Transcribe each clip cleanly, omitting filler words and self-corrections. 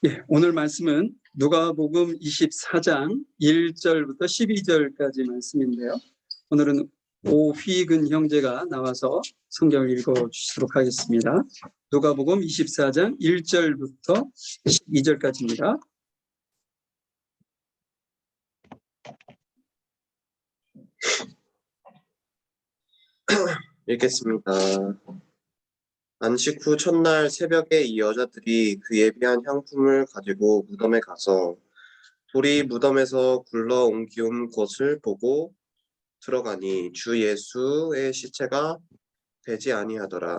예, 오늘 말씀은 누가복음 24장 1절부터 12절까지 말씀인데요. 오늘은 오휘근 형제가 나와서 성경을 읽어주시도록 하겠습니다. 누가복음 24장 1절부터 12절까지입니다. 읽겠습니다. 안식 후 첫날 새벽에 이 여자들이 그 예비한 향품을 가지고 무덤에 가서 돌이 무덤에서 굴러 옮기운 것을 보고 들어가니 주 예수의 시체가 되지 아니하더라.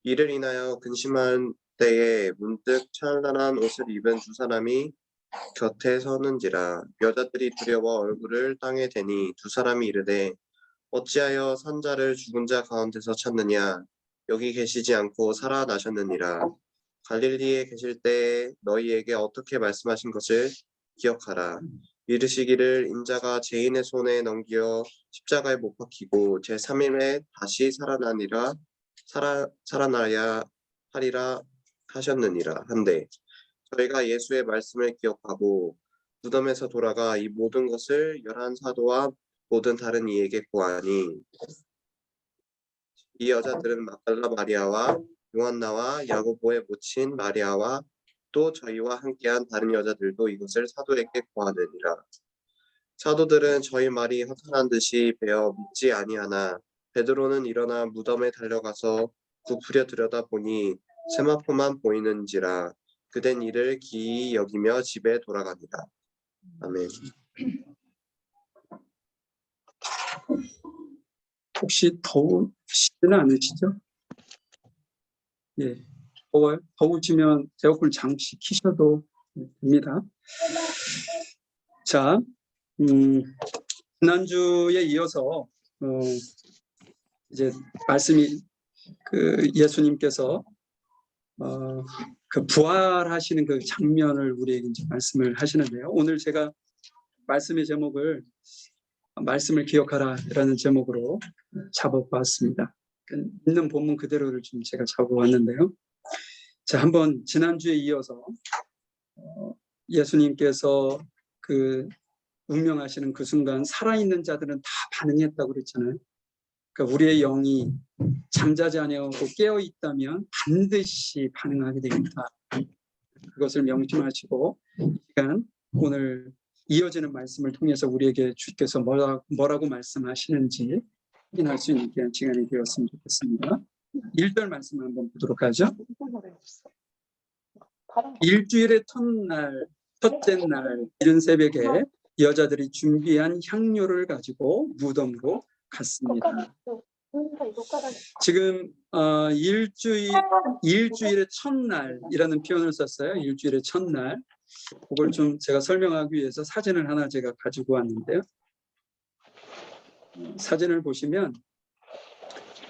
이를 인하여 근심한 때에 문득 찬란한 옷을 입은 두 사람이 곁에 서는지라. 여자들이 두려워 얼굴을 땅에 대니 두 사람이 이르되 어찌하여 산자를 죽은 자 가운데서 찾느냐? 여기 계시지 않고 살아나셨느니라. 갈릴리에 계실 때 너희에게 어떻게 말씀하신 것을 기억하라. 이르시기를 인자가 죄인의 손에 넘겨 십자가에 못 박히고 제3일에 다시 살아나야 하리라 하셨느니라 한데, 저희가 예수의 말씀을 기억하고 무덤에서 돌아가 이 모든 것을 11 사도와 모든 다른 이에게 고하니, 이 여자들은 막달라 마리아와 요한나와 야고보의 모친 마리아와 또 저희와 함께한 다른 여자들도 이것을 사도에게 고하느니라. 사도들은 저희 말이 허탄한 듯이 베어 믿지 아니하나 베드로는 일어나 무덤에 달려가서 부풀려 들여다보니 세마포만 보이는지라. 그된 이를 기이 여기며 집에 돌아가니라. 아멘. 혹시 더우시지는 않으시죠? 예, 더워요? 더우시면 에어컨 잠시 키셔도 됩니다. 자, 지난주에 이어서 이제 말씀이 예수님께서 그 부활하시는 그 장면을 우리에게 이제 말씀을 하시는데요. 오늘 제가 말씀의 제목을 말씀을 기억하라라는 제목으로 잡아봤습니다. 있는 본문 그대로를 좀 제가 잡아왔는데요. 자, 한번 지난주에 이어서 예수님께서 그 운명하시는 그 순간 살아있는 자들은 다 반응했다고 그랬잖아요. 그러니까 우리의 영이 잠자지 아니하고 깨어 있다면 반드시 반응하게 됩니다. 그것을 명심하시고 이 시간 오늘 이어지는 말씀을 통해서 우리에게 주께서 뭐라고 말씀하시는지 확인할 수 있는 그런 시간이 되었으면 좋겠습니다. 1절 말씀 한번 보도록 하죠. 일주일의 첫째 날 이른 새벽에 여자들이 준비한 향료를 가지고 무덤으로 갔습니다. 지금 일주일의 첫날이라는 표현을 썼어요. 일주일의 첫날. 그걸 좀 제가 설명하기 위해서 사진을 하나 제가 가지고 왔는데요. 사진을 보시면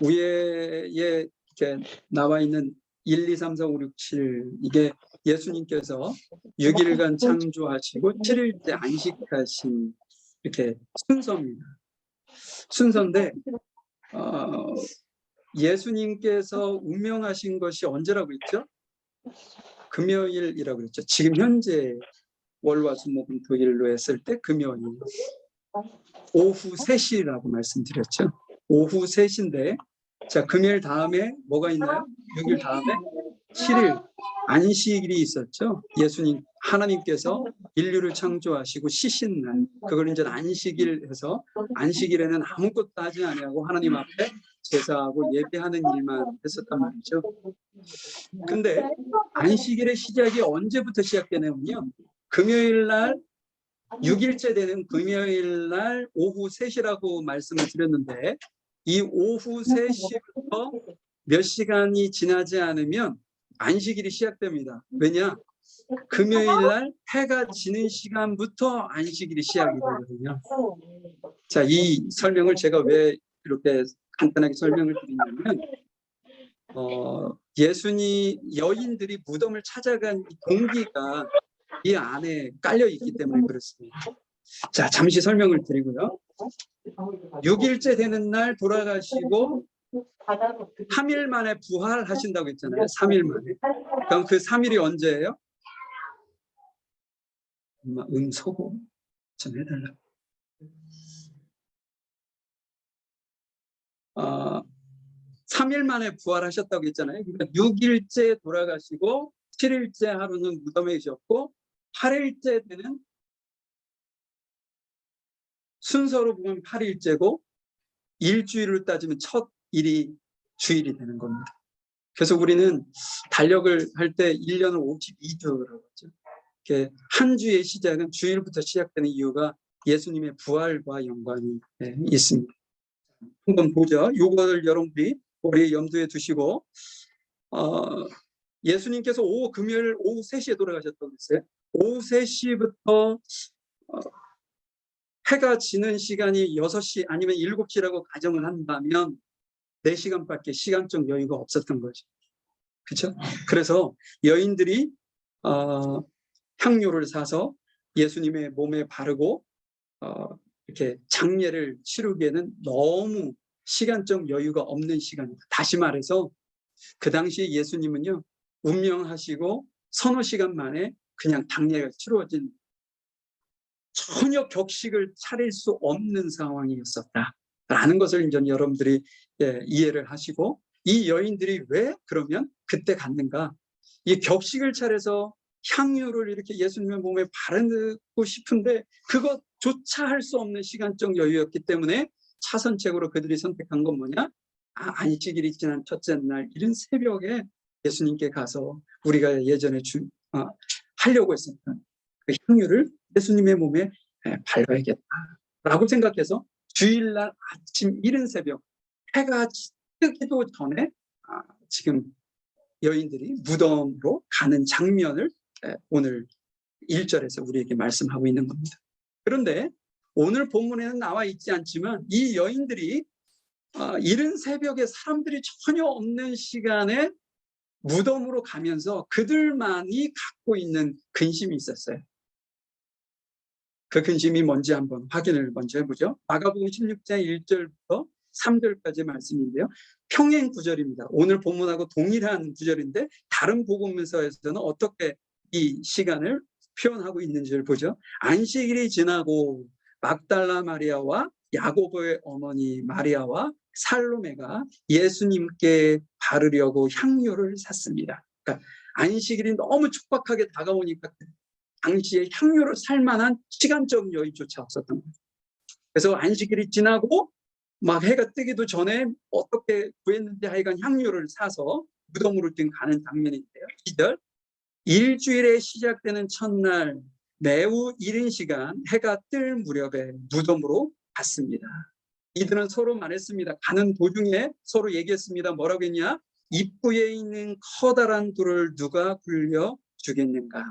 위에 이렇게 나와 있는 1, 2, 3, 4, 5, 6, 7 이게 예수님께서 6일간 창조하시고 7일째 안식하신 이렇게 순서입니다. 순서인데 예수님께서 운명하신 것이 언제라고 했죠? 금요일이라고 했죠. 지금 현재 월화수목금토일로 했을 때 금요일 오후 3시라고 말씀드렸죠. 오후 3시인데 자, 금요일 다음에 뭐가 있나요? 6일 다음에 7일 안식일이 있었죠. 예수님 하나님께서 인류를 창조하시고 쉬신 날, 그걸 이제 안식일 해서 안식일에는 아무것도 하지 아니하고 하나님 앞에 제사하고 예배하는 일만 했었단 말이죠. 근데 안식일의 시작이 언제부터 시작되냐면요, 금요일 날 6일째 되는 금요일 날 오후 3시라고 말씀을 드렸는데, 이 오후 3시부터 몇 시간이 지나지 않으면 안식일이 시작됩니다. 왜냐? 금요일 날 해가 지는 시간부터 안식일이 시작이 되거든요. 자, 이 설명을 제가 왜 이렇게 간단하게 설명을 드리냐면, 예수님 여인들이 무덤을 찾아간 동기가 이 안에 깔려 있기 때문에 그렇습니다. 자, 잠시 설명을 드리고요. 6일째 되는 날 돌아가시고 3일 만에 부활하신다고 했잖아요. 3일 만에. 그럼 그 3일이 언제예요? 엄마 소고 좀 해달라고. 3일 만에 부활하셨다고 했잖아요. 그러니까 6일째 돌아가시고 7일째 하루는 무덤에 계셨고 8일째 되는 순서로 보면 8일째고 일주일을 따지면 첫 일이 주일이 되는 겁니다. 그래서 우리는 달력을 할 때 1년을 52주라고 하죠. 한 주의 시작은 주일부터 시작되는 이유가 예수님의 부활과 연관이 있습니다. 한번 보죠. 이걸 여러분들이 머리에 염두에 두시고 예수님께서 금요일 오후 3시에 돌아가셨다고 했어요. 오후 3시부터 해가 지는 시간이 6시 아니면 7시라고 가정을 한다면 4시간밖에 시간적 여유가 없었던 거죠. 그렇죠? 그래서 여인들이 향료를 사서 예수님의 몸에 바르고 이렇게 장례를 치르기에는 너무 시간적 여유가 없는 시간입니다. 다시 말해서 그 당시에 예수님은요, 운명하시고 서너 시간 만에 그냥 장례가 치루어진 전혀 격식을 차릴 수 없는 상황이었었다라는 것을 이제 여러분들이 이해를 하시고, 이 여인들이 왜 그러면 그때 갔는가? 이 격식을 차려서 향유를 이렇게 예수님의 몸에 바르고 싶은데 그것조차 할 수 없는 시간적 여유였기 때문에 차선책으로 그들이 선택한 건 뭐냐? 안식일이 지난 첫째 날 이른 새벽에 예수님께 가서 우리가 예전에 하려고 했었던 그 향유를 예수님의 몸에 발라야겠다라고 생각해서 주일날 아침 이른 새벽 해가 뜨기도 전에 지금 여인들이 무덤으로 가는 장면을 오늘 1절에서 우리에게 말씀하고 있는 겁니다. 그런데 오늘 본문에는 나와 있지 않지만 이 여인들이 이른 새벽에 사람들이 전혀 없는 시간에 무덤으로 가면서 그들만이 갖고 있는 근심이 있었어요. 그 근심이 뭔지 한번 확인을 먼저 해보죠. 마가복음 16장 1절부터 3절까지 말씀인데요. 평행 구절입니다. 오늘 본문하고 동일한 구절인데 다른 복음서에서는 어떻게 이 시간을 표현하고 있는지를 보죠. 안식일이 지나고 막달라 마리아와 야고보의 어머니 마리아와 살로메가 예수님께 바르려고 향료를 샀습니다. 그러니까 안식일이 너무 촉박하게 다가오니까 당시에 향료를 살 만한 시간적 여유조차 없었던 거예요. 그래서 안식일이 지나고 막 해가 뜨기도 전에 어떻게 구했는지 하여간 향료를 사서 무덤으로 지금 가는 장면인데요. 2절 일주일에 시작되는 첫날 매우 이른 시간 해가 뜰 무렵에 무덤으로 갔습니다. 이들은 서로 말했습니다. 가는 도중에 서로 얘기했습니다. 뭐라고 했냐? 입구에 있는 커다란 돌을 누가 굴려 주겠는가?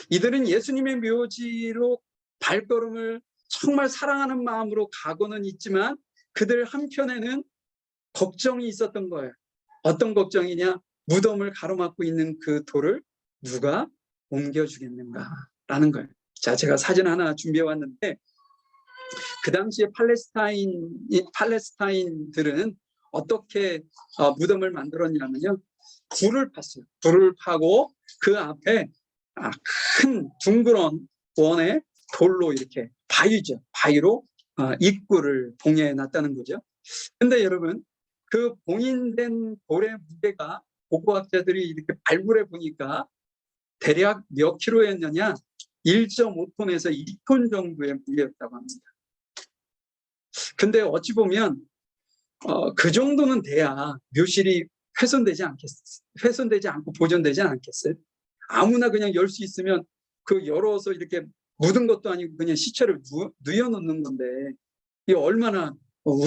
이들은 예수님의 묘지로 발걸음을 정말 사랑하는 마음으로 가고는 있지만 그들 한편에는 걱정이 있었던 거예요. 어떤 걱정이냐? 무덤을 가로막고 있는 그 돌을 누가 옮겨주겠는가라는 거예요. 자, 제가 사진 하나 준비해 왔는데 그 당시에 팔레스타인들은 어떻게 무덤을 만들었냐면요. 굴을 팠어요. 굴을 파고 그 앞에 큰 둥그런 원에 돌로 이렇게 바위죠. 바위로 입구를 봉해 놨다는 거죠. 근데 여러분 그 봉인된 돌의 무게가 고고학자들이 이렇게 발굴해 보니까 대략 몇 킬로였느냐? 1.5톤에서 2톤 정도의 무게였다고 합니다. 근데 어찌 보면 그 정도는 돼야 묘실이 훼손되지 않고 보존되지 않겠어요? 아무나 그냥 열 수 있으면 그 열어서 이렇게 묻은 것도 아니고 그냥 시체를 누워놓는 건데 이게 얼마나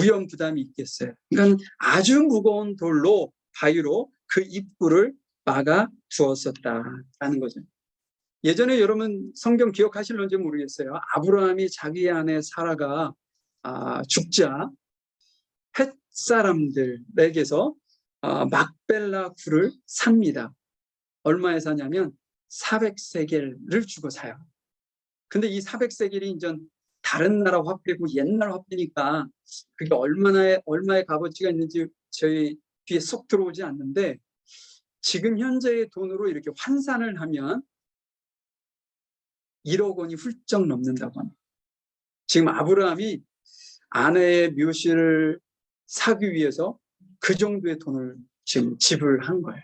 위험 부담이 있겠어요. 그러니까 아주 무거운 돌로 바위로 그 입구를 막아 두었었다라는 거죠. 예전에 여러분 성경 기억하실런지 모르겠어요. 아브라함이 자기 아내 사라가 죽자 헷 사람들에게서 막벨라 굴을 삽니다. 얼마에 사냐면 400세겔을 주고 사요. 근데 이 400세겔이 이제 다른 나라 화폐고 옛날 화폐니까 그게 얼마의 값어치가 있는지 저희 귀에 쏙 들어오지 않는데 지금 현재의 돈으로 이렇게 환산을 하면 1억 원이 훌쩍 넘는다고 합니다. 지금 아브라함이 아내의 묘실을 사기 위해서 그 정도의 돈을 지금 지불한 거예요.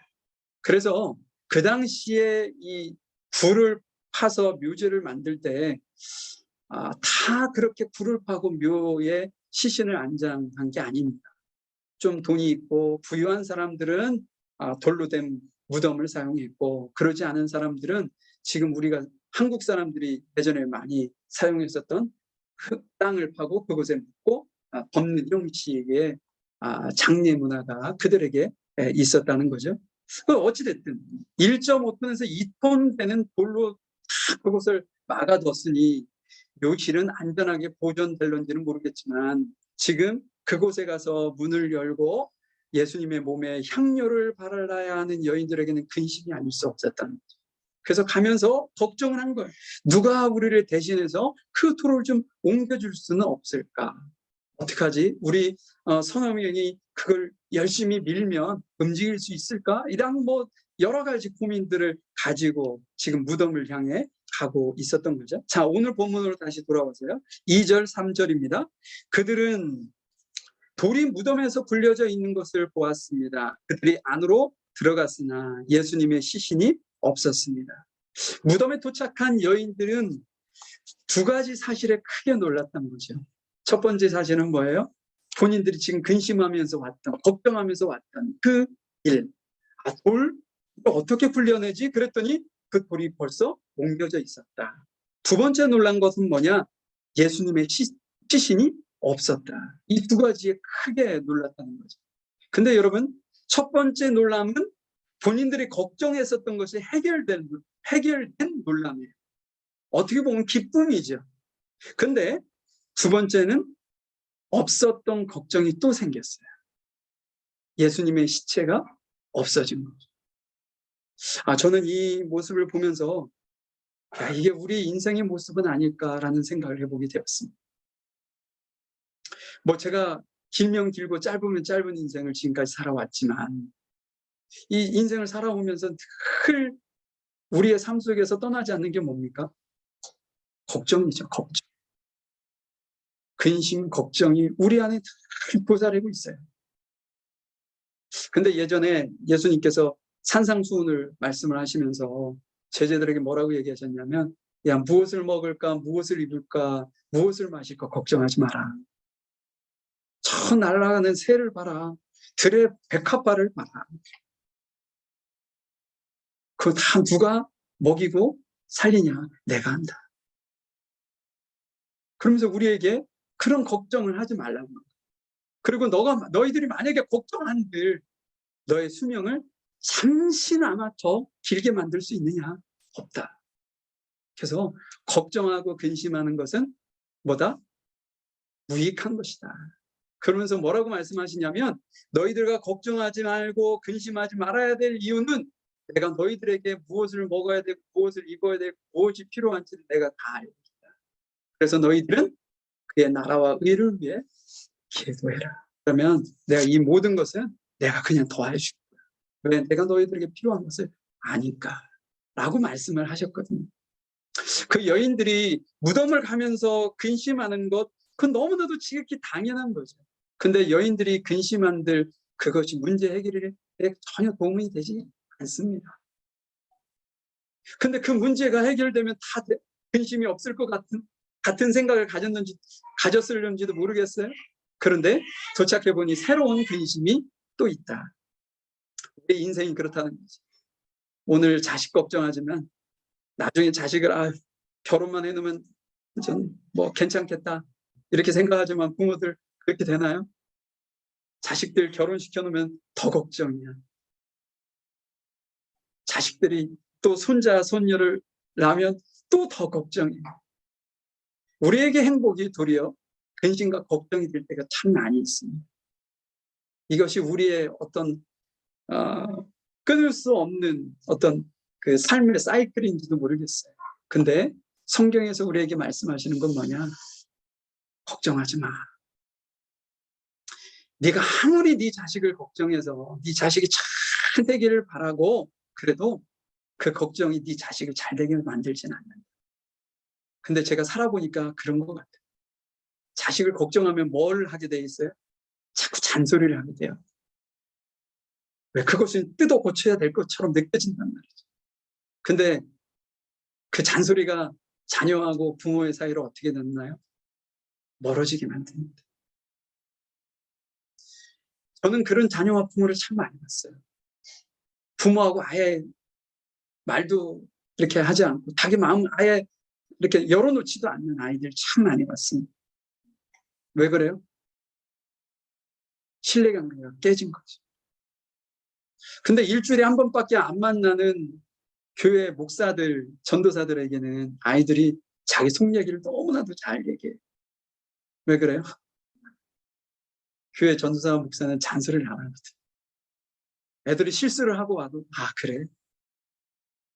그래서 그 당시에 이 굴을 파서 묘지를 만들 때 다 그렇게 굴을 파고 묘에 시신을 안장한 게 아닙니다. 좀 돈이 있고 부유한 사람들은 돌로 된 무덤을 사용했고, 그러지 않은 사람들은 지금 우리가 한국 사람들이 예전에 많이 사용했었던 땅을 파고 그곳에 묻고 덮는 형식의 장례 문화가 그들에게 있었다는 거죠. 어찌됐든 1.5톤에서 2톤 되는 돌로 다 그곳을 막아뒀으니 묘실은 안전하게 보존될런지는 모르겠지만, 지금 그곳에 가서 문을 열고 예수님의 몸에 향료를 바라야 하는 여인들에게는 근심이 아닐 수 없었다는 거죠. 그래서 가면서 걱정을 한 거예요. 누가 우리를 대신해서 그 돌을 좀 옮겨줄 수는 없을까? 어떡하지? 우리 선화명이 그걸 열심히 밀면 움직일 수 있을까? 이런 여러 가지 고민들을 가지고 지금 무덤을 향해 가고 있었던 거죠. 자, 오늘 본문으로 다시 돌아오세요. 2절, 3절입니다. 그들은 돌이 무덤에서 굴려져 있는 것을 보았습니다. 그들이 안으로 들어갔으나 예수님의 시신이 없었습니다. 무덤에 도착한 여인들은 두 가지 사실에 크게 놀랐던 거죠. 첫 번째 사실은 뭐예요? 본인들이 지금 근심하면서 왔던, 걱정하면서 왔던 그 일. 돌을 어떻게 굴려내지? 그랬더니 그 돌이 벌써 옮겨져 있었다. 두 번째 놀란 것은 뭐냐? 예수님의 시신이 없었다. 이 두 가지에 크게 놀랐다는 거죠. 근데 여러분, 첫 번째 놀람은 본인들이 걱정했었던 것이 해결된 놀람이에요. 어떻게 보면 기쁨이죠. 근데 두 번째는 없었던 걱정이 또 생겼어요. 예수님의 시체가 없어진 거죠. 저는 이 모습을 보면서 이게 우리 인생의 모습은 아닐까라는 생각을 해보게 되었습니다. 제가 길면 길고 짧으면 짧은 인생을 지금까지 살아왔지만, 이 인생을 살아오면서 늘 우리의 삶 속에서 떠나지 않는 게 뭡니까? 걱정이죠. 걱정. 근심, 걱정이 우리 안에 늘 도사리고 있어요. 근데 예전에 예수님께서 산상수훈을 말씀을 하시면서 제자들에게 뭐라고 얘기하셨냐면, 야, 무엇을 먹을까, 무엇을 입을까, 무엇을 마실까 걱정하지 마라. 저 날아가는 새를 봐라. 들의 백합화를 봐라. 그거 다 누가 먹이고 살리냐? 내가 한다. 그러면서 우리에게 그런 걱정을 하지 말라고. 그리고 너희들이 만약에 걱정한들 너의 수명을 잠시나마 더 길게 만들 수 있느냐? 없다. 그래서 걱정하고 근심하는 것은 뭐다? 무익한 것이다. 그러면서 뭐라고 말씀하시냐면, 너희들과 걱정하지 말고 근심하지 말아야 될 이유는 내가 너희들에게 무엇을 먹어야 되고 무엇을 입어야 되고 무엇이 필요한지를 내가 다 알고 있다. 그래서 너희들은 그의 나라와 의를 위해 기도해라. 그러면 내가 이 모든 것은 내가 그냥 더해줄 거야. 왜? 내가 너희들에게 필요한 것을 아니까 라고 말씀을 하셨거든요. 그 여인들이 무덤을 가면서 근심하는 것, 그건 너무나도 지극히 당연한 거죠. 근데 여인들이 근심한들 그것이 문제 해결에 전혀 도움이 되지 않습니다. 근데 그 문제가 해결되면 다 근심이 없을 것 같은 생각을 가졌을는지도 모르겠어요. 그런데 도착해보니 새로운 근심이 또 있다. 우리 인생이 그렇다는 거지. 오늘 자식 걱정하지만 나중에 자식을 결혼만 해놓으면 전 괜찮겠다 이렇게 생각하지만, 부모들 그렇게 되나요? 자식들 결혼시켜 놓으면 더 걱정이야. 자식들이 또 손자 손녀를 낳으면 또 더 걱정이야. 우리에게 행복이 도리어 근심과 걱정이 될 때가 참 많이 있습니다. 이것이 우리의 어떤 끊을 수 없는 어떤 그 삶의 사이클인지도 모르겠어요. 근데 성경에서 우리에게 말씀하시는 건 뭐냐? 걱정하지 마. 네가 아무리 네 자식을 걱정해서 네 자식이 잘 되기를 바라고 그래도 그 걱정이 네 자식을 잘 되게 만들지는 않는다. 근데 제가 살아보니까 그런 것 같아요. 자식을 걱정하면 뭘 하게 돼 있어요? 자꾸 잔소리를 하게 돼요. 왜? 그것은 뜯어 고쳐야 될 것처럼 느껴진단 말이죠. 근데 그 잔소리가 자녀하고 부모의 사이로 어떻게 됐나요? 멀어지게 만듭니다. 저는 그런 자녀와 부모를 참 많이 봤어요. 부모하고 아예 말도 이렇게 하지 않고 자기 마음 아예 이렇게 열어놓지도 않는 아이들 참 많이 봤습니다. 왜 그래요? 신뢰관계가 깨진 거죠. 근데 일주일에 한 번밖에 안 만나는 교회 목사들, 전도사들에게는 아이들이 자기 속 얘기를 너무나도 잘 얘기해요. 왜 그래요? 교회 전도사 목사는 잔소리를 안 하거든. 애들이 실수를 하고 와도 그래,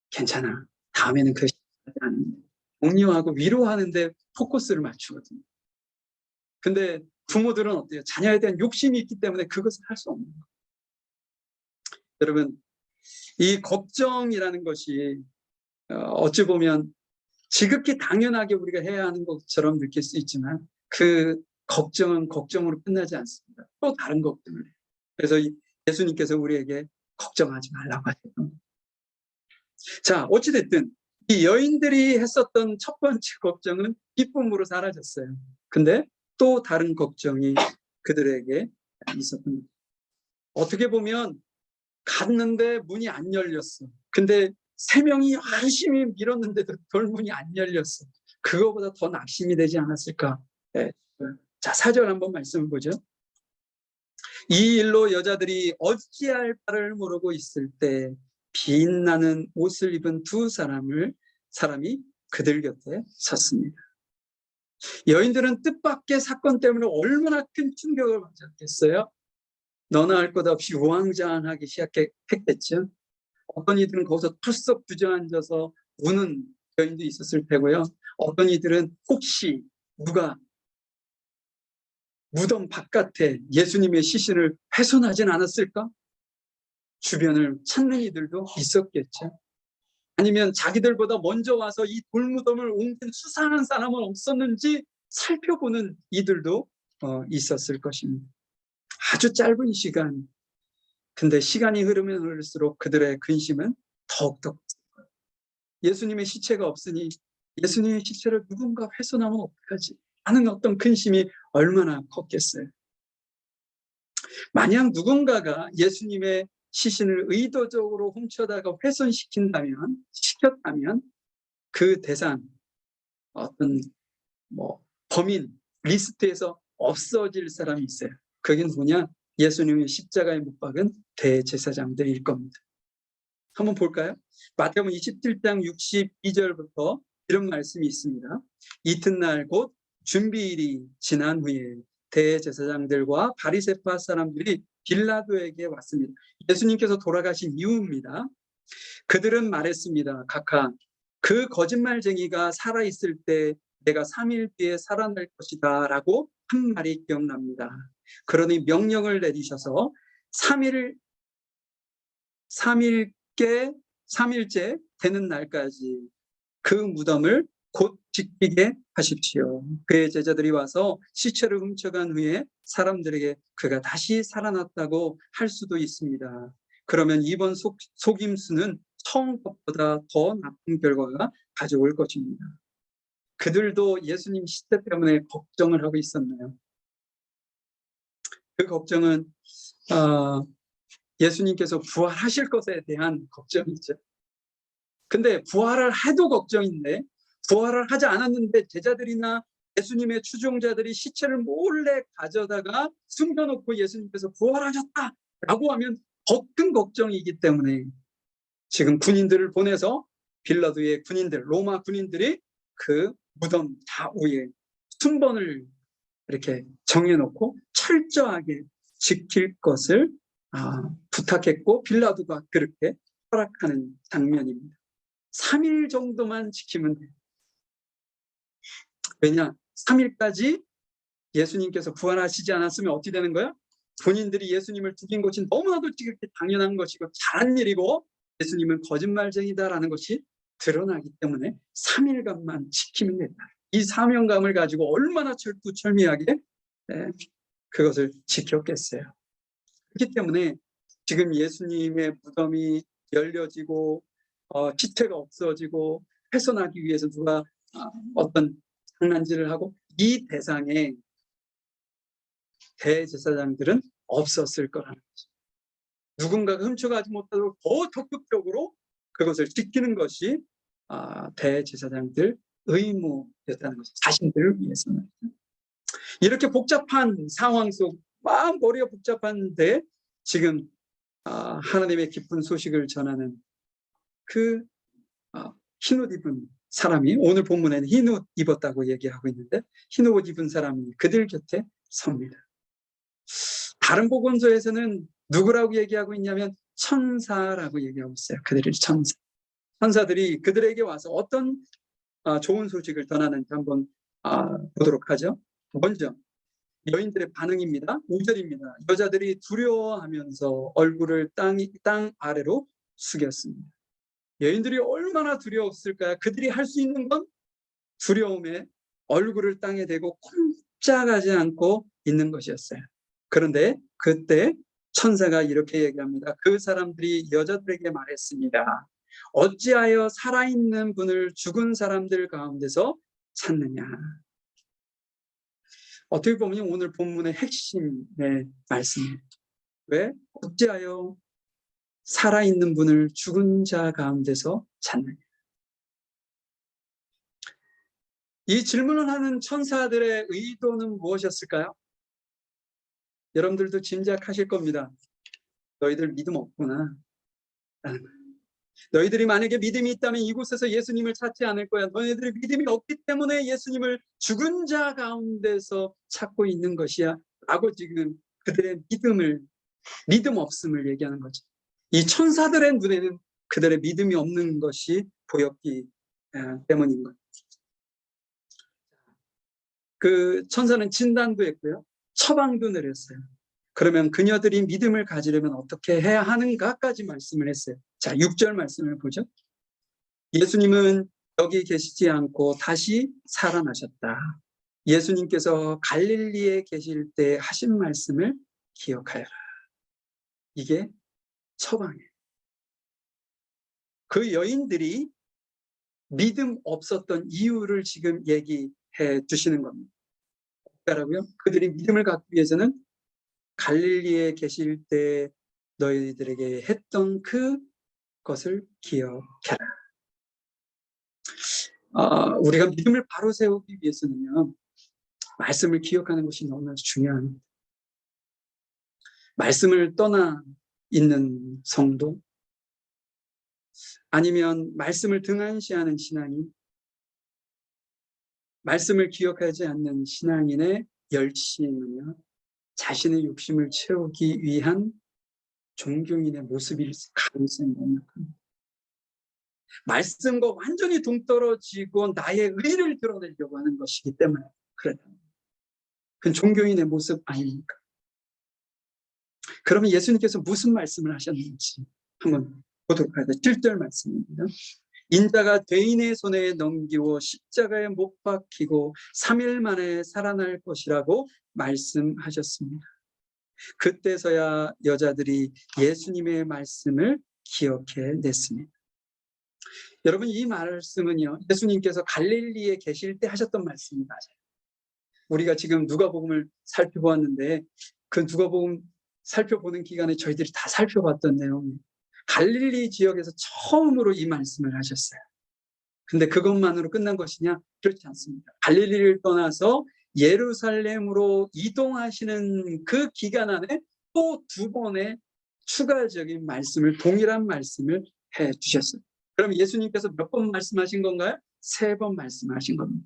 괜찮아, 다음에는 그 실수하지 않는데 격려하고 위로하는데 포커스를 맞추거든요. 근데 부모들은 어때요? 자녀에 대한 욕심이 있기 때문에 그것을 할 수 없는 거예요. 여러분, 이 걱정이라는 것이 어찌 보면 지극히 당연하게 우리가 해야 하는 것처럼 느낄 수 있지만 그 걱정은 걱정으로 끝나지 않습니다. 또 다른 걱정을 해요. 그래서 예수님께서 우리에게 걱정하지 말라고 하셨던. 자, 어찌됐든 이 여인들이 했었던 첫 번째 걱정은 기쁨으로 사라졌어요. 근데 또 다른 걱정이 그들에게 있었던 거예요. 어떻게 보면 갔는데 문이 안 열렸어. 근데 3명이 열심히 밀었는데도 돌문이 안 열렸어. 그거보다 더 낙심이 되지 않았을까? 네. 자, 4절 한번 말씀을 보죠. 이 일로 여자들이 어찌할 바를 모르고 있을 때 빛나는 옷을 입은 두 사람이 그들 곁에 섰습니다. 여인들은 뜻밖의 사건 때문에 얼마나 큰 충격을 받았겠어요? 너나 할 것 없이 우왕좌왕하기 시작했겠죠. 어떤 이들은 거기서 털썩 주저앉아서 우는 여인도 있었을 테고요. 어떤 이들은 혹시 누가 무덤 바깥에 예수님의 시신을 훼손하진 않았을까? 주변을 찾는 이들도 있었겠죠. 아니면 자기들보다 먼저 와서 이 돌무덤을 옮긴 수상한 사람은 없었는지 살펴보는 이들도 있었을 것입니다. 아주 짧은 시간, 근데 시간이 흐르면 흐를수록 그들의 근심은 더욱더 예수님의 시체가 없으니 예수님의 시체를 누군가 훼손하면 어떡하지? 하는 어떤 근심이 얼마나 컸겠어요. 만약 누군가가 예수님의 시신을 의도적으로 훔쳐다가 훼손시켰다면 그 대상, 어떤 범인 리스트에서 없어질 사람이 있어요. 그게 누구냐? 예수님의 십자가에 못 박은 대제사장들일 겁니다. 한번 볼까요? 마태복음 27장 62절부터 이런 말씀이 있습니다. 이튿날 곧 준비일이 지난 후에 대제사장들과 바리새파 사람들이 빌라도에게 왔습니다. 예수님께서 돌아가신 이후입니다. 그들은 말했습니다. 각하, 그 거짓말쟁이가 살아있을 때 내가 3일 뒤에 살아날 것이다 라고 한 말이 기억납니다. 그러니 명령을 내리셔서 3일째 되는 날까지 그 무덤을 곧 지키게 하십시오. 그의 제자들이 와서 시체를 훔쳐간 후에 사람들에게 그가 다시 살아났다고 할 수도 있습니다. 그러면 이번 속임수는 처음 것보다 더 나쁜 결과가 가져올 것입니다. 그들도 예수님 시체 때문에 걱정을 하고 있었나요? 그 걱정은 예수님께서 부활하실 것에 대한 걱정이죠. 근데 부활을 해도 걱정인데 부활을 하지 않았는데 제자들이나 예수님의 추종자들이 시체를 몰래 가져다가 숨겨놓고 예수님께서 부활하셨다라고 하면 더 큰 걱정이기 때문에 지금 군인들을 보내서 빌라도의 군인들, 로마 군인들이 그 무덤 좌우에 순번을 이렇게 정해놓고 철저하게 지킬 것을 부탁했고 빌라도가 그렇게 허락하는 장면입니다. 3일 정도만 지키면 돼요. 왜냐? 3일까지 예수님께서 부활하시지 않았으면 어떻게 되는 거야? 본인들이 예수님을 죽인 것이 너무나도 지극히 당연한 것이고 잘한 일이고 예수님은 거짓말쟁이다라는 것이 드러나기 때문에 3일간만 지키면 된다. 이 사명감을 가지고 얼마나 철두철미하게 그것을 지켰겠어요. 그렇기 때문에 지금 예수님의 무덤이 열려지고 시체가 없어지고 훼손하기 위해서 누가 어떤 장난질을 하고 이 대상에 대제사장들은 없었을 거라는 거죠. 누군가가 훔쳐가지 못하도록 더 적극적으로 그것을 지키는 것이 대제사장들 의무였다는 것이죠. 자신들을 위해서는. 이렇게 복잡한 상황 속 막 머리가 복잡한데 지금 하나님의 기쁜 소식을 전하는 그 흰옷 입은 사람이, 오늘 본문에는 흰옷 입었다고 얘기하고 있는데 흰옷 입은 사람이 그들 곁에 섭니다. 다른 복음서에서는 누구라고 얘기하고 있냐면 천사라고 얘기하고 있어요. 그들이 천사. 천사들이 그들에게 와서 어떤 좋은 소식을 전하는지 한번 보도록 하죠. 먼저 여인들의 반응입니다. 5절입니다. 여자들이 두려워하면서 얼굴을 땅 아래로 숙였습니다. 여인들이 얼마나 두려웠을까요? 그들이 할 수 있는 건 두려움에 얼굴을 땅에 대고 꼼짝하지 않고 있는 것이었어요. 그런데 그때 천사가 이렇게 얘기합니다. 그 사람들이 여자들에게 말했습니다. 어찌하여 살아있는 분을 죽은 사람들 가운데서 찾느냐. 어떻게 보면 오늘 본문의 핵심의 말씀이에요. 왜? 어찌하여 살아있는 분을 죽은 자 가운데서 찾느냐. 이 질문을 하는 천사들의 의도는 무엇이었을까요? 여러분들도 짐작하실 겁니다. 너희들 믿음 없구나. 너희들이 만약에 믿음이 있다면 이곳에서 예수님을 찾지 않을 거야. 너희들이 믿음이 없기 때문에 예수님을 죽은 자 가운데서 찾고 있는 것이야. 라고 지금 그들의 믿음 없음을 얘기하는 거죠. 이 천사들의 눈에는 그들의 믿음이 없는 것이 보였기 때문인 거예요. 그 천사는 진단도 했고요. 처방도 내렸어요. 그러면 그녀들이 믿음을 가지려면 어떻게 해야 하는가까지 말씀을 했어요. 자, 6절 말씀을 보죠. 예수님은 여기 계시지 않고 다시 살아나셨다. 예수님께서 갈릴리에 계실 때 하신 말씀을 기억하여라. 이게 처방이에요. 그 여인들이 믿음 없었던 이유를 지금 얘기해 주시는 겁니다. 뭐라고요? 그들이 믿음을 갖기 위해서는 갈릴리에 계실 때 너희들에게 했던 그것을 기억해라. 우리가 믿음을 바로 세우기 위해서는요, 말씀을 기억하는 것이 너무나 중요합니다. 말씀을 떠나 있는 성도, 아니면 말씀을 등한시하는 신앙인, 말씀을 기억하지 않는 신앙인의 열심은요, 자신의 욕심을 채우기 위한 종교인의 모습일 가능성이 높습니다. 말씀과 완전히 동떨어지고 나의 의를 드러내려고 하는 것이기 때문에 그래요. 그건 종교인의 모습 아닙니까? 그러면 예수님께서 무슨 말씀을 하셨는지 한번 보도록 하죠. 7절 말씀입니다. 인자가 죄인의 손에 넘기고 십자가에 못 박히고 3일 만에 살아날 것이라고 말씀하셨습니다. 그때서야 여자들이 예수님의 말씀을 기억해 냈습니다. 여러분, 이 말씀은요, 예수님께서 갈릴리에 계실 때 하셨던 말씀이 맞아요. 우리가 지금 누가복음을 살펴보았는데 그 누가복음 살펴보는 기간에 저희들이 다 살펴봤던 내용이에요. 갈릴리 지역에서 처음으로 이 말씀을 하셨어요. 근데 그것만으로 끝난 것이냐? 그렇지 않습니다. 갈릴리를 떠나서 예루살렘으로 이동하시는 그 기간 안에 또 2번의 추가적인 말씀을, 동일한 말씀을 해 주셨어요. 그럼 예수님께서 몇 번 말씀하신 건가요? 3번 말씀하신 겁니다.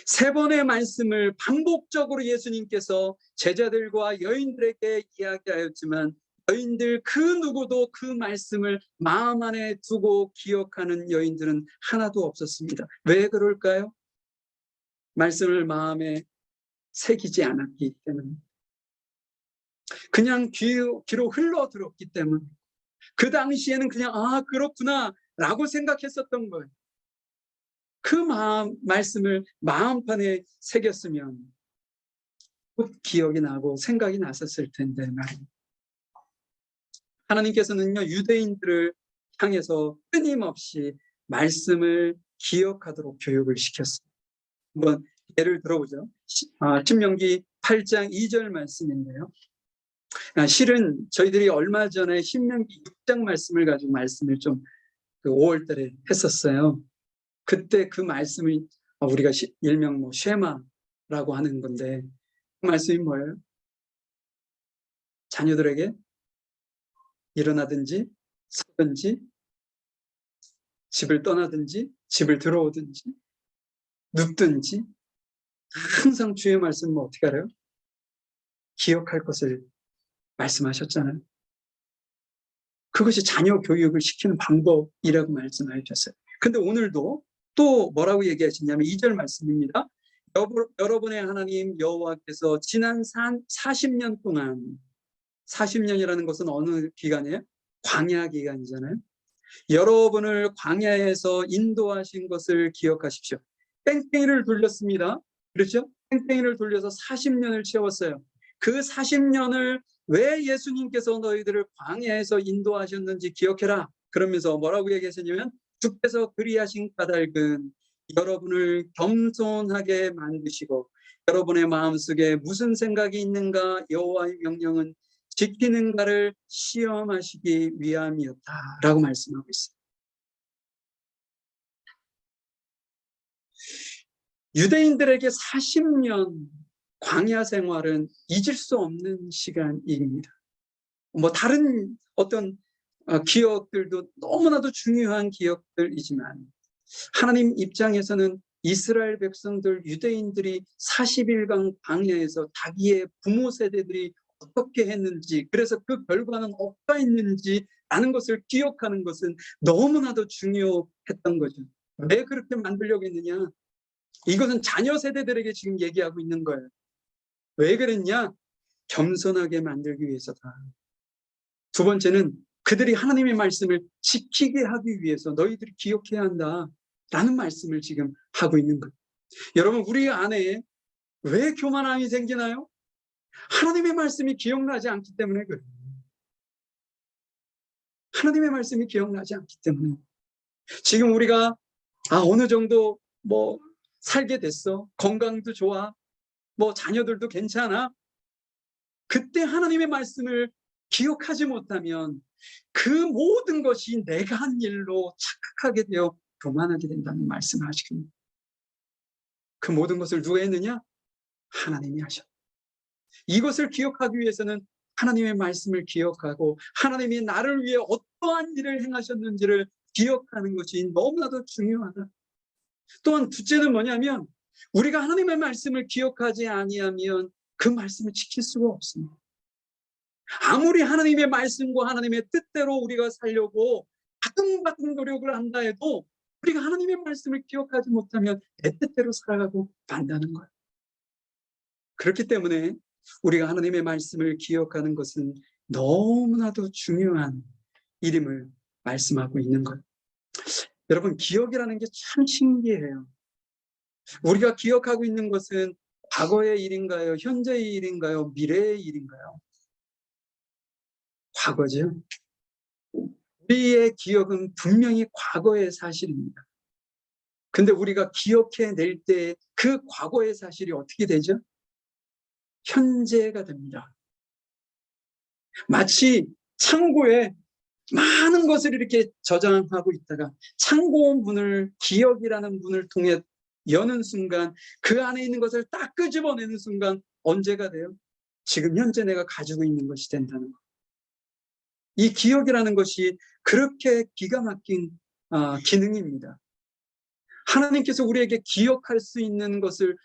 3번의 말씀을 반복적으로 예수님께서 제자들과 여인들에게 이야기하였지만 여인들 그 누구도 그 말씀을 마음 안에 두고 기억하는 여인들은 하나도 없었습니다. 왜 그럴까요? 말씀을 마음에 새기지 않았기 때문에, 그냥 귀로 흘러들었기 때문에, 그 당시에는 그냥 아 그렇구나 라고 생각했었던 거예요. 그 말씀을 마음판에 새겼으면 곧 기억이 나고 생각이 났었을 텐데 말이에요. 하나님께서는요, 유대인들을 향해서 끊임없이 말씀을 기억하도록 교육을 시켰어요. 한번 예를 들어보죠. 신명기 8장 2절 말씀인데요. 실은 저희들이 얼마 전에 신명기 6장 말씀을 가지고 말씀을 좀 5월 달에 했었어요. 그때 그 말씀을 우리가 일명 쉐마라고 하는 건데, 그 말씀이 뭐예요? 자녀들에게 일어나든지 서든지 집을 떠나든지 집을 들어오든지 눕든지 항상 주의 말씀은 어떻게 알아요? 기억할 것을 말씀하셨잖아요. 그것이 자녀 교육을 시키는 방법이라고 말씀해 주셨어요. 근데 오늘도 또 뭐라고 얘기하시냐면 2절 말씀입니다. 여러분의 하나님 여호와께서 지난 40년 동안, 40년이라는 것은 어느 기간이에요? 광야 기간이잖아요. 여러분을 광야에서 인도하신 것을 기억하십시오. 뺑뺑이를 돌렸습니다. 그렇죠? 뺑뺑이를 돌려서 40년을 채웠어요. 그 40년을 왜 예수님께서 너희들을 광야에서 인도하셨는지 기억해라. 그러면서 뭐라고 얘기하셨냐면 주께서 그리하신 까닭은 여러분을 겸손하게 만드시고 여러분의 마음속에 무슨 생각이 있는가 여호와의 명령은 지키는가를 시험하시기 위함이었다라고 말씀하고 있어요. 유대인들에게 40년 광야 생활은 잊을 수 없는 시간입니다. 다른 어떤 기억들도 너무나도 중요한 기억들이지만 하나님 입장에서는 이스라엘 백성들, 유대인들이 40일간 광야에서 자기의 부모 세대들이 어떻게 했는지, 그래서 그 결과는 어디가 있는지라는 것을 기억하는 것은 너무나도 중요했던 거죠. 왜 그렇게 만들려고 했느냐? 이것은 자녀 세대들에게 지금 얘기하고 있는 거예요. 왜 그랬냐? 겸손하게 만들기 위해서다. 두 번째는 그들이 하나님의 말씀을 지키게 하기 위해서 너희들이 기억해야 한다라는 말씀을 지금 하고 있는 거예요. 여러분, 우리 안에 왜 교만함이 생기나요? 하나님의 말씀이 기억나지 않기 때문에 그래요. 하나님의 말씀이 기억나지 않기 때문에. 지금 우리가 어느 정도 살게 됐어. 건강도 좋아. 자녀들도 괜찮아. 그때 하나님의 말씀을 기억하지 못하면 그 모든 것이 내가 한 일로 착각하게 되어 교만하게 된다는 말씀을 하시거든요. 그 모든 것을 누가 했느냐? 하나님이 하셨다. 이것을 기억하기 위해서는 하나님의 말씀을 기억하고 하나님이 나를 위해 어떠한 일을 행하셨는지를 기억하는 것이 너무나도 중요하다. 또한 둘째는 뭐냐면 우리가 하나님의 말씀을 기억하지 아니하면 그 말씀을 지킬 수가 없습니다. 아무리 하나님의 말씀과 하나님의 뜻대로 우리가 살려고 바둥바둥 노력을 한다 해도 우리가 하나님의 말씀을 기억하지 못하면 내 뜻대로 살아가고 만다는 거예요. 그렇기 때문에 우리가 하나님의 말씀을 기억하는 것은 너무나도 중요한 일임을 말씀하고 있는 거예요. 여러분, 기억이라는 게 참 신기해요. 우리가 기억하고 있는 것은 과거의 일인가요? 현재의 일인가요? 미래의 일인가요? 과거죠. 우리의 기억은 분명히 과거의 사실입니다. 근데 우리가 기억해낼 때 그 과거의 사실이 어떻게 되죠? 현재가 됩니다. 마치 창고에 많은 것을 이렇게 저장하고 있다가 창고 문을, 기억이라는 문을 통해 여는 순간 그 안에 있는 것을 딱 끄집어내는 순간 언제가 돼요? 지금 현재 내가 가지고 있는 것이 된다는 것. 이 기억이라는 것이 그렇게 기가 막힌 기능입니다. 하나님께서 우리에게 기억할 수 있는 것을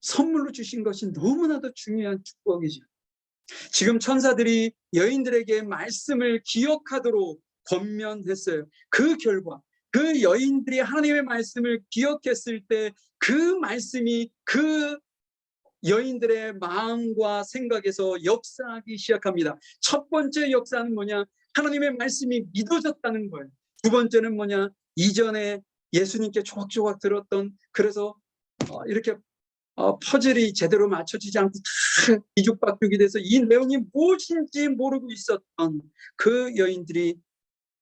선물로 주신 것이 너무나도 중요한 축복이죠. 지금 천사들이 여인들에게 말씀을 기억하도록 권면했어요. 그 결과 그 여인들이 하나님의 말씀을 기억했을 때 그 말씀이 그 여인들의 마음과 생각에서 역사하기 시작합니다. 첫 번째 역사는 뭐냐? 하나님의 말씀이 믿어졌다는 거예요. 두 번째는 뭐냐? 이전에 예수님께 조각조각 들었던, 그래서 이렇게 퍼즐이 제대로 맞춰지지 않고 다 뒤죽박죽이 돼서 이 내용이 무엇인지 모르고 있었던 그 여인들이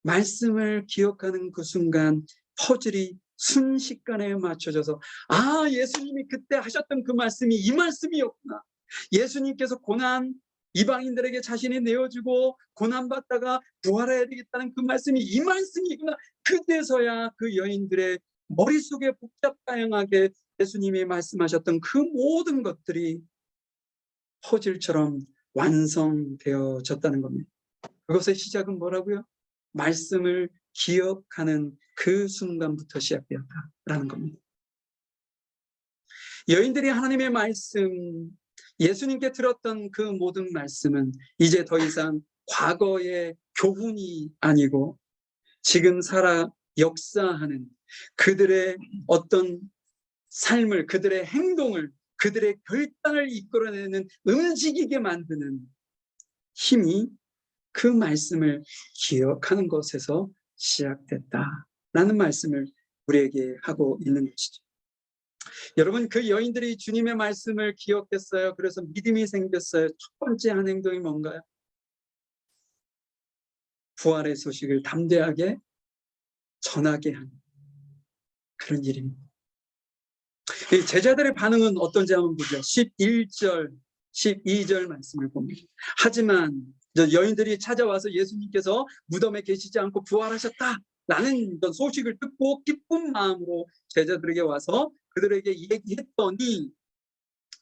말씀을 기억하는 그 순간 퍼즐이 순식간에 맞춰져서, 아, 예수님이 그때 하셨던 그 말씀이 이 말씀이었구나. 예수님께서 고난, 이방인들에게 자신이 내어주고 고난받다가 부활해야 되겠다는 그 말씀이 이 말씀이구나. 그때서야 그 여인들의 머릿속에 복잡다양하게 예수님이 말씀하셨던 그 모든 것들이 퍼즐처럼 완성되어졌다는 겁니다. 그것의 시작은 뭐라고요? 말씀을 기억하는 그 순간부터 시작되었다라는 겁니다. 여인들이 하나님의 말씀, 예수님께 들었던 그 모든 말씀은 이제 더 이상 과거의 교훈이 아니고 지금 살아 역사하는 그들의 어떤 삶을, 그들의 행동을, 그들의 결단을 이끌어내는, 움직이게 만드는 힘이 그 말씀을 기억하는 것에서 시작됐다라는 말씀을 우리에게 하고 있는 것이죠. 여러분, 그 여인들이 주님의 말씀을 기억했어요. 그래서 믿음이 생겼어요. 첫 번째 한 행동이 뭔가요? 부활의 소식을 담대하게 전하게 하는 그런 일입니다. 이 제자들의 반응은 어떤지 한번 보죠. 11절, 12절 말씀을 봅니다. 하지만 여인들이 찾아와서 예수님께서 무덤에 계시지 않고 부활하셨다라는 소식을 듣고 기쁜 마음으로 제자들에게 와서 그들에게 얘기했더니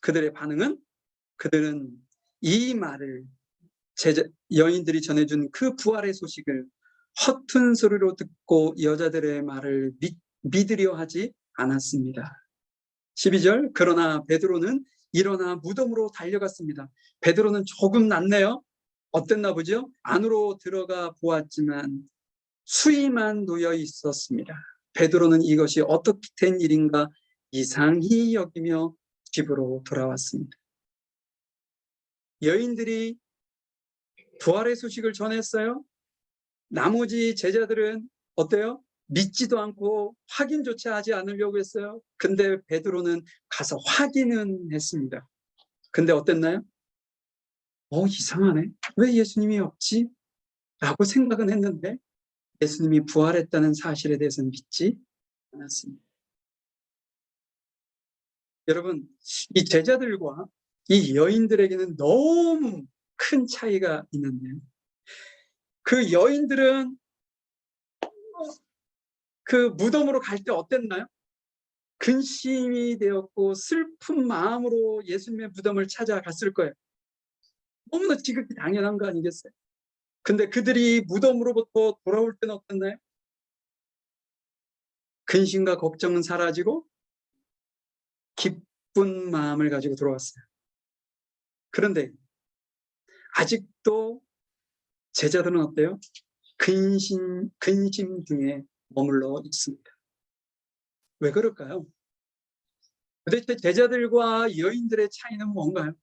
그들의 반응은, 그들은 이 말을, 여인들이 전해준 그 부활의 소식을 허튼 소리로 듣고 여자들의 말을 믿으려 하지 않았습니다. 12절, 그러나 베드로는 일어나 무덤으로 달려갔습니다. 베드로는 조금 낫네요. 어땠나 보죠? 안으로 들어가 보았지만 수의만 놓여 있었습니다. 베드로는 이것이 어떻게 된 일인가 이상히 여기며 집으로 돌아왔습니다. 여인들이 부활의 소식을 전했어요. 나머지 제자들은 어때요? 믿지도 않고 확인조차 하지 않으려고 했어요. 근데 베드로는 가서 확인은 했습니다. 근데 어땠나요? 이상하네. 왜 예수님이 없지? 라고 생각은 했는데 예수님이 부활했다는 사실에 대해서는 믿지 않았습니다. 여러분, 이 제자들과 이 여인들에게는 너무 큰 차이가 있는데요. 그 여인들은 그 무덤으로 갈 때 어땠나요? 근심이 되었고 슬픈 마음으로 예수님의 무덤을 찾아갔을 거예요. 너무나 지극히 당연한 거 아니겠어요? 근데 그들이 무덤으로부터 돌아올 때는 어땠나요? 근심과 걱정은 사라지고 기쁜 마음을 가지고 돌아왔어요. 그런데 아직도 제자들은 어때요? 근심 중에 머물러 있습니다. 왜 그럴까요? 도대체 제자들과 여인들의 차이는 뭔가요?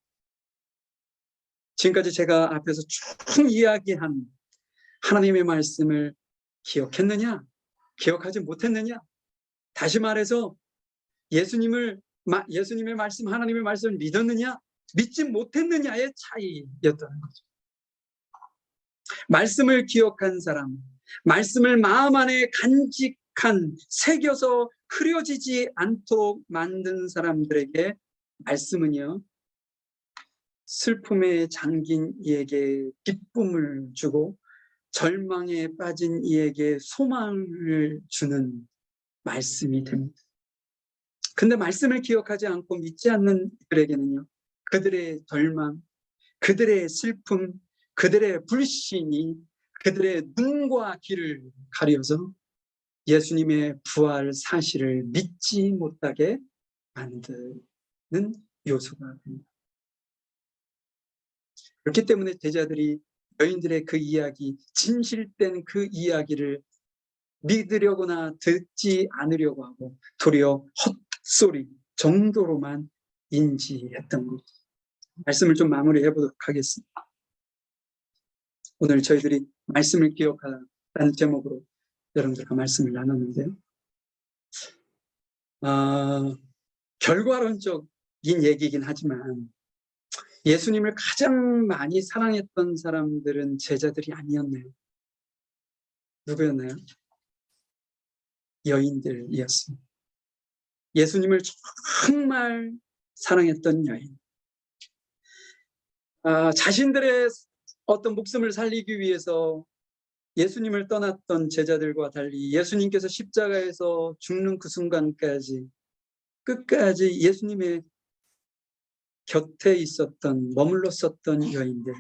지금까지 제가 앞에서 쭉 이야기한 하나님의 말씀을 기억했느냐? 기억하지 못했느냐? 다시 말해서 예수님의 말씀, 하나님의 말씀을 믿었느냐? 믿지 못했느냐의 차이였다는 거죠. 말씀을 기억한 사람, 말씀을 마음 안에 간직한, 새겨서 흐려지지 않도록 만든 사람들에게 말씀은요, 슬픔에 잠긴 이에게 기쁨을 주고 절망에 빠진 이에게 소망을 주는 말씀이 됩니다. 근데 말씀을 기억하지 않고 믿지 않는 이들에게는요, 그들의 절망, 그들의 슬픔, 그들의 불신이 그들의 눈과 귀를 가려서 예수님의 부활 사실을 믿지 못하게 만드는 요소가 됩니다. 그렇기 때문에 제자들이 여인들의 그 이야기, 진실된 그 이야기를 믿으려거나 듣지 않으려고 하고 도리어 헛소리 정도로만 인지했던 것. 말씀을 좀 마무리해 보도록 하겠습니다. 오늘 저희들이 말씀을 기억하라는 제목으로 여러분들과 말씀을 나눴는데요. 결과론적인 얘기이긴 하지만 예수님을 가장 많이 사랑했던 사람들은 제자들이 아니었네요. 누구였나요? 여인들이었습니다. 예수님을 정말 사랑했던 여인. 자신들의 어떤 목숨을 살리기 위해서 예수님을 떠났던 제자들과 달리 예수님께서 십자가에서 죽는 그 순간까지 끝까지 예수님의 곁에 있었던, 머물렀었던 여인들.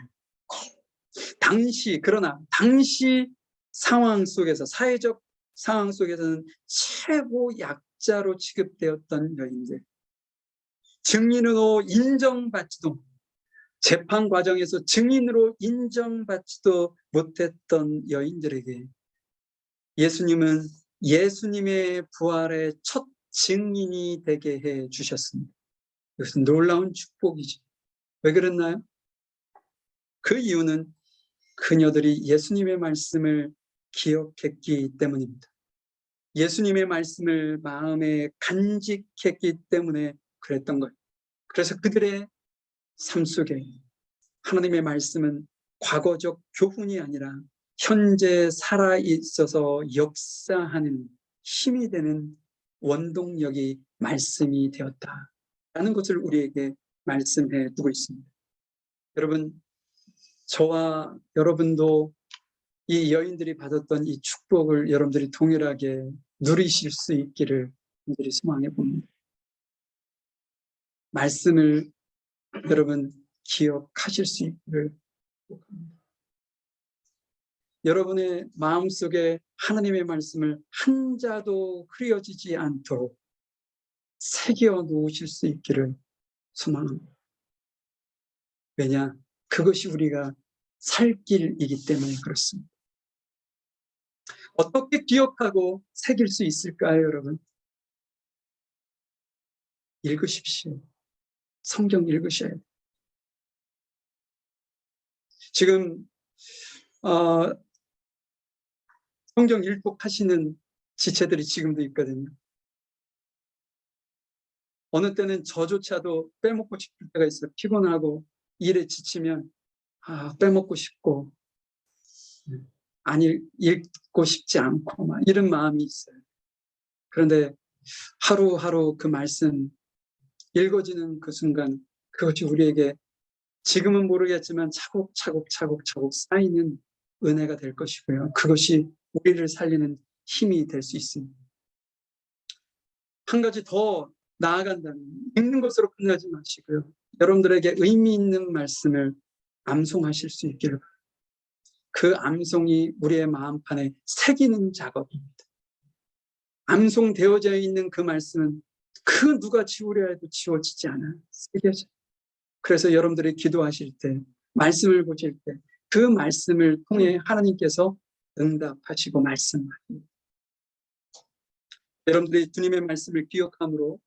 그러나 당시 상황 속에서, 사회적 상황 속에서는 최고 약자로 취급되었던 여인들. 증인으로 인정받지도, 재판 과정에서 증인으로 인정받지도 못했던 여인들에게 예수님은 예수님의 부활의 첫 증인이 되게 해 주셨습니다. 이것은 놀라운 축복이죠. 왜 그랬나요? 그 이유는 그녀들이 예수님의 말씀을 기억했기 때문입니다. 예수님의 말씀을 마음에 간직했기 때문에 그랬던 거예요. 그래서 그들의 삶 속에 하나님의 말씀은 과거적 교훈이 아니라 현재 살아있어서 역사하는 힘이 되는 원동력이 말씀이 되었다라는 것을 우리에게 말씀해 두고 있습니다. 여러분, 저와 여러분도 이 여인들이 받았던 이 축복을 여러분들이 동일하게 누리실 수 있기를 여러분들이 소망해 봅니다. 말씀을 여러분 기억하실 수 있기를 축복합니다. 여러분의 마음속에 하나님의 말씀을 한 자도 흐려지지 않도록 새겨 놓으실 수 있기를 소망합니다. 왜냐? 그것이 우리가 살 길이기 때문에 그렇습니다. 어떻게 기억하고 새길 수 있을까요, 여러분? 읽으십시오. 성경 읽으셔야 돼요. 지금 성경 일독하시는 지체들이 지금도 있거든요. 어느 때는 저조차도 빼먹고 싶을 때가 있어요. 피곤하고 일에 지치면 빼먹고 싶고 안 읽고 싶지 않고 막 이런 마음이 있어요. 그런데 하루하루 그 말씀 읽어지는 그 순간 그것이 우리에게 지금은 모르겠지만 차곡차곡 쌓이는 은혜가 될 것이고요. 그것이 우리를 살리는 힘이 될 수 있습니다. 한 가지 더 나아간다면 읽는 것으로 끝나지 마시고요. 여러분들에게 의미 있는 말씀을 암송하실 수 있기를, 그 암송이 우리의 마음판에 새기는 작업입니다. 암송되어져 있는 그 말씀은 그 누가 지우려 해도 지워지지 않아요. 새겨져요. 그래서 여러분들이 기도하실 때, 말씀을 보실 때 그 말씀을 통해 하나님께서 응답하시고 말씀하십니다. 여러분들이 주님의 말씀을 기억함으로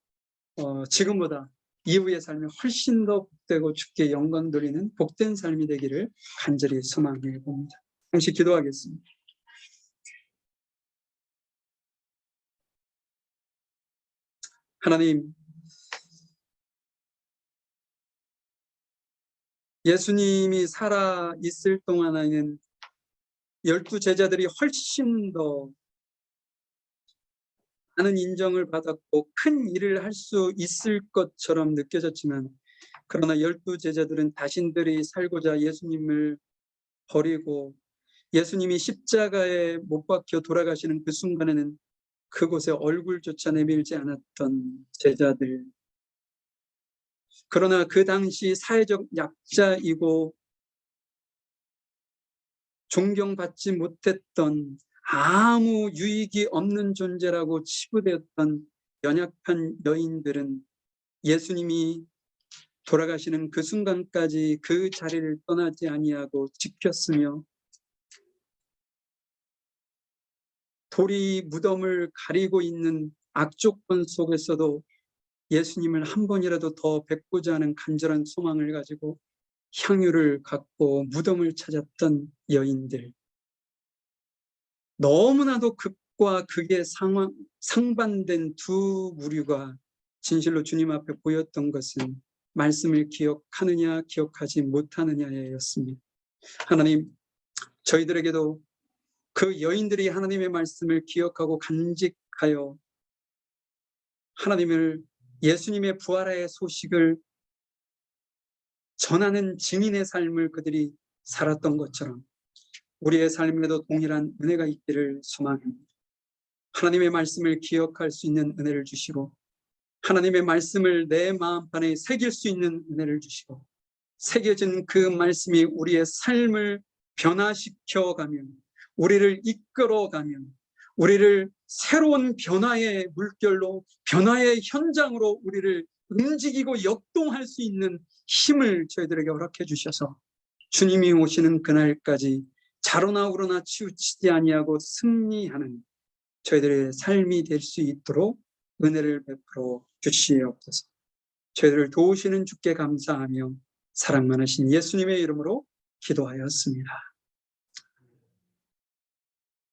지금보다 이후의 삶이 훨씬 더 복되고 주께 영광 돌리는 복된 삶이 되기를 간절히 소망해 봅니다. 잠시 기도하겠습니다. 하나님, 예수님이 살아 있을 동안에는 12 제자들이 훨씬 더 많은 인정을 받았고 큰 일을 할 수 있을 것처럼 느껴졌지만, 그러나 12 제자들은 자신들이 살고자 예수님을 버리고 예수님이 십자가에 못 박혀 돌아가시는 그 순간에는 그곳에 얼굴조차 내밀지 않았던 제자들. 그러나 그 당시 사회적 약자이고 존경받지 못했던, 아무 유익이 없는 존재라고 치부되었던 연약한 여인들은 예수님이 돌아가시는 그 순간까지 그 자리를 떠나지 아니하고 지켰으며, 돌이 무덤을 가리고 있는 악조건 속에서도 예수님을 한 번이라도 더 뵙고자 하는 간절한 소망을 가지고 향유를 갖고 무덤을 찾았던 여인들, 너무나도 극과 극의 상반된 두 무리가 진실로 주님 앞에 보였던 것은 말씀을 기억하느냐 기억하지 못하느냐였습니다. 하나님, 저희들에게도 그 여인들이 하나님의 말씀을 기억하고 간직하여 하나님을, 예수님의 부활의 소식을 전하는 증인의 삶을 그들이 살았던 것처럼 우리의 삶에도 동일한 은혜가 있기를 소망합니다. 하나님의 말씀을 기억할 수 있는 은혜를 주시고, 하나님의 말씀을 내 마음판에 새길 수 있는 은혜를 주시고, 새겨진 그 말씀이 우리의 삶을 변화시켜가며 우리를 이끌어가면 우리를 새로운 변화의 물결로, 변화의 현장으로 우리를 움직이고 역동할 수 있는 힘을 저희들에게 허락해 주셔서 주님이 오시는 그날까지 자로나 우로나 치우치지 아니하고 승리하는 저희들의 삶이 될 수 있도록 은혜를 베풀어 주시옵소서. 저희들을 도우시는 주께 감사하며 사랑 많으신 예수님의 이름으로 기도하였습니다.